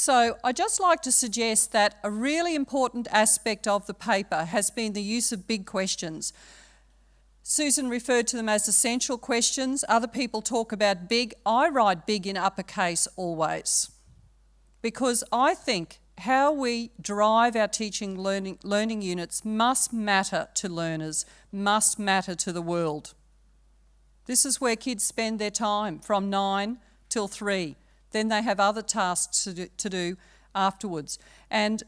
So I'd just like to suggest that a really important aspect of the paper has been the use of big questions. Susan referred to them as essential questions. Other people talk about big. I write big in uppercase always, because I think how we drive our teaching learning units must matter to learners, must matter to the world. This is where kids spend their time from 9 till 3. Then they have other tasks to do afterwards. And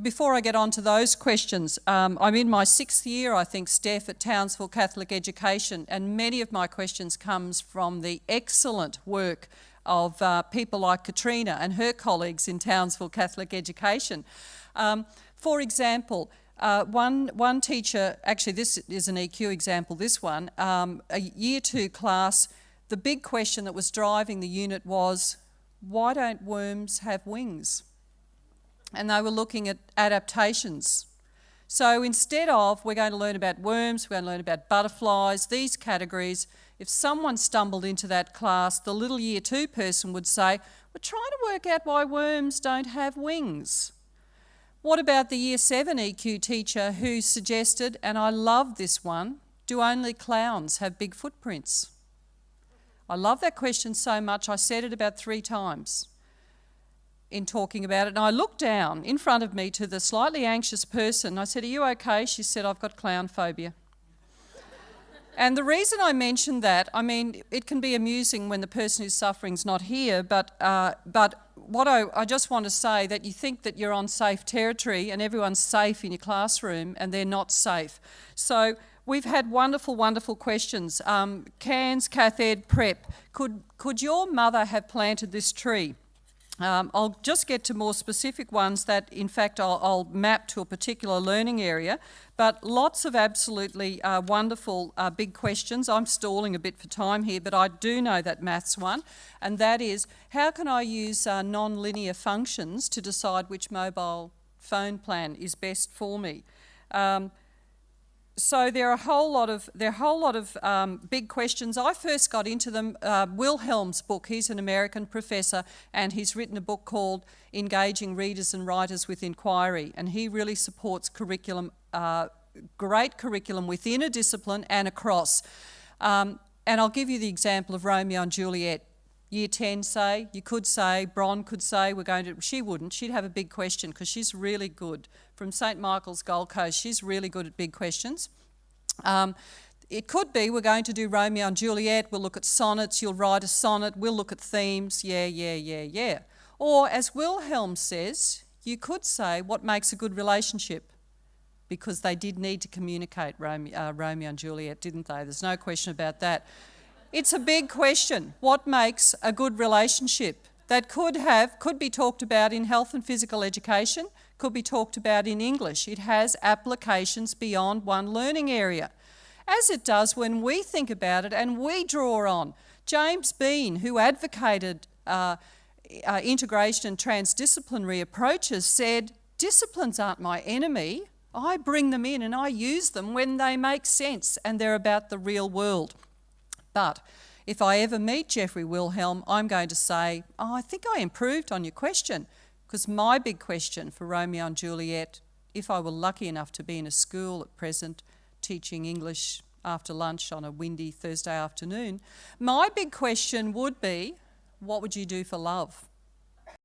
before I get on to those questions, I'm in my 6th year, I think, Steph, at Townsville Catholic Education, and many of my questions comes from the excellent work of people like Katrina and her colleagues in Townsville Catholic Education. For example, one teacher, actually this is an EQ example, this one, a Year 2 class, the big question that was driving the unit was, why don't worms have wings? And they were looking at adaptations. So instead of, we're going to learn about worms, we're going to learn about butterflies, these categories, if someone stumbled into that class, the little Year 2 person would say, we're trying to work out why worms don't have wings. What about the Year 7 EQ teacher who suggested, and I love this one, do only clowns have big footprints? I love that question so much, I said it about 3 times in talking about it. And I looked down in front of me to the slightly anxious person. I said, are you okay? She said, I've got clown phobia. And the reason I mentioned that, I mean, it can be amusing when the person who's suffering's not here, but what I just want to say that you think that you're on safe territory and everyone's safe in your classroom and they're not safe. So we've had wonderful, wonderful questions. Cairns, Cath-Ed, Prep, could your mother have planted this tree? I'll just get to more specific ones that, in fact, I'll map to a particular learning area, but lots of absolutely wonderful big questions. I'm stalling a bit for time here, but I do know that maths one, and that is, how can I use non-linear functions to decide which mobile phone plan is best for me? So there are a whole lot of big questions. I first got into them. Wilhelm's book, he's an American professor, and he's written a book called Engaging Readers and Writers with Inquiry, and he really supports curriculum, great curriculum within a discipline and across. And I'll give you the example of Romeo and Juliet. Year 10, say, you could say, Bron could say, she wouldn't, she'd have a big question because she's really good. From St Michael's Gold Coast, she's really good at big questions. It could be, we're going to do Romeo and Juliet, we'll look at sonnets, you'll write a sonnet, we'll look at themes, yeah. Or, as Wilhelm says, you could say, what makes a good relationship? Because they did need to communicate, Romeo and Juliet, didn't they? There's no question about that. It's a big question. What makes a good relationship? That could be talked about in health and physical education, could be talked about in English. It has applications beyond one learning area, as it does when we think about it and we draw on. James Bean, who advocated integration and transdisciplinary approaches, said, disciplines aren't my enemy. I bring them in and I use them when they make sense and they're about the real world. But if I ever meet Jeffrey Wilhelm, I'm going to say, I think I improved on your question, because my big question for Romeo and Juliet, if I were lucky enough to be in a school at present teaching English after lunch on a windy Thursday afternoon, my big question would be, what would you do for love?